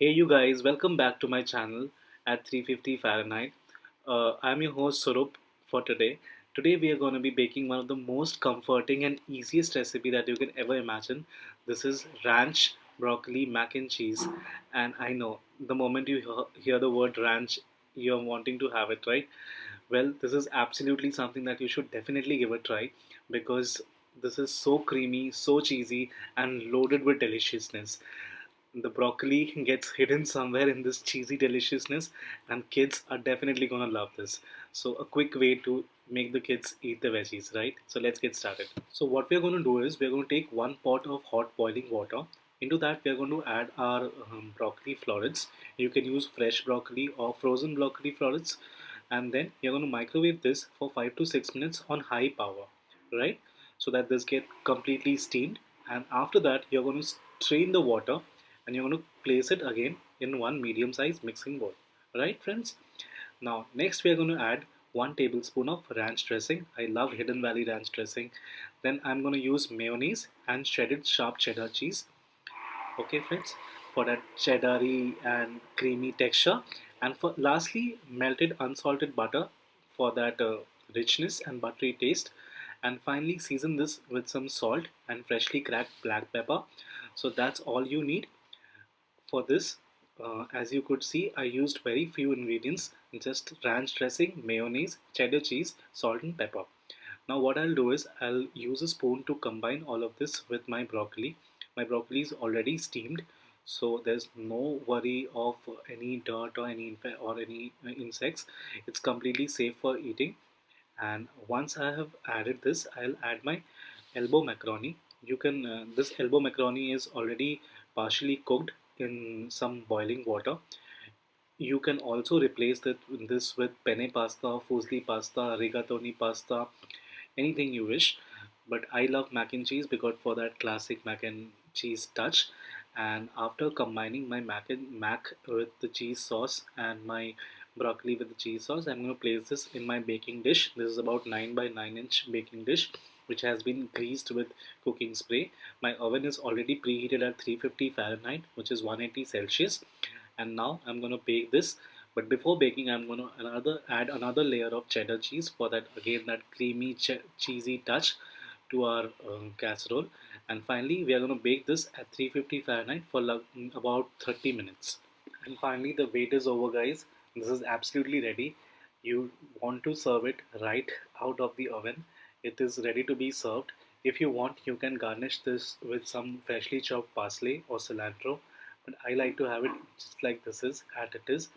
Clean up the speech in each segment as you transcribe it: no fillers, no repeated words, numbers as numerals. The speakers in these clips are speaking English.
Hey you guys, welcome back to my channel at 350 Fahrenheit. I'm your host Surup for today. Today we are going to be baking one of the most comforting and easiest recipe that you can ever imagine. This is ranch broccoli mac and cheese. And I know the moment you hear the word ranch, you're wanting to have it, right? Well, this is absolutely something that you should definitely give a try because this is so creamy, so cheesy, and loaded with deliciousness. The broccoli gets hidden somewhere in this cheesy deliciousness, and kids are definitely gonna love this. So a quick way to make the kids eat the veggies, right? So let's get started. So what we're going to do is we're going to take one pot of hot boiling water. Into that we're going to add our broccoli florets. You can use fresh broccoli or frozen broccoli florets, and then you're going to microwave this for 5 to 6 minutes on high power, right? So that this get completely steamed. And after that you're going to strain the water, and you're going to place it again in one medium sized mixing bowl, right friends? Now next we are going to add 1 tablespoon of ranch dressing. I love Hidden Valley ranch dressing. Then I'm going to use mayonnaise and shredded sharp cheddar cheese. Okay friends, for that cheddary and creamy texture. And for lastly, melted unsalted butter for that richness and buttery taste. And finally season this with some salt and freshly cracked black pepper. So that's all you need for this. As you could see, I used very few ingredients, just ranch dressing, mayonnaise, cheddar cheese, salt and pepper. Now what I'll do is I'll use a spoon to combine all of this with my broccoli. My broccoli is already steamed, so there's no worry of any dirt or any insects. It's completely safe for eating. And once I have added this, I'll add my elbow macaroni. You can This elbow macaroni is already partially cooked in some boiling water. You can also replace this with penne pasta, fusilli pasta, rigatoni pasta, anything you wish. But I love mac and cheese because for that classic mac and cheese touch. And after combining my mac with the cheese sauce and my broccoli with the cheese sauce, I'm going to place this in my baking dish. This is about 9 by 9-inch baking dish which has been greased with cooking spray. My oven is already preheated at 350 Fahrenheit, which is 180 Celsius. And now I'm going to bake this. But before baking, I'm going to add another layer of cheddar cheese for that, again, that creamy cheesy touch to our casserole. And finally we are going to bake this at 350 Fahrenheit for about 30 minutes. And finally the wait is over, guys. This is absolutely ready. You want to serve it right out of the oven. It is ready to be served. If you want, you can garnish this with some freshly chopped parsley or cilantro, but I like to have it just like this is as it is.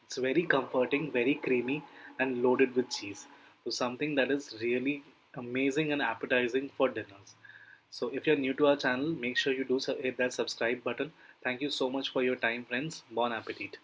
It's very comforting, very creamy, and loaded with cheese. So something that is really amazing and appetizing for dinners. So if you're new to our channel, make sure you do hit that subscribe button. Thank you so much for your time, friends. Bon appetit.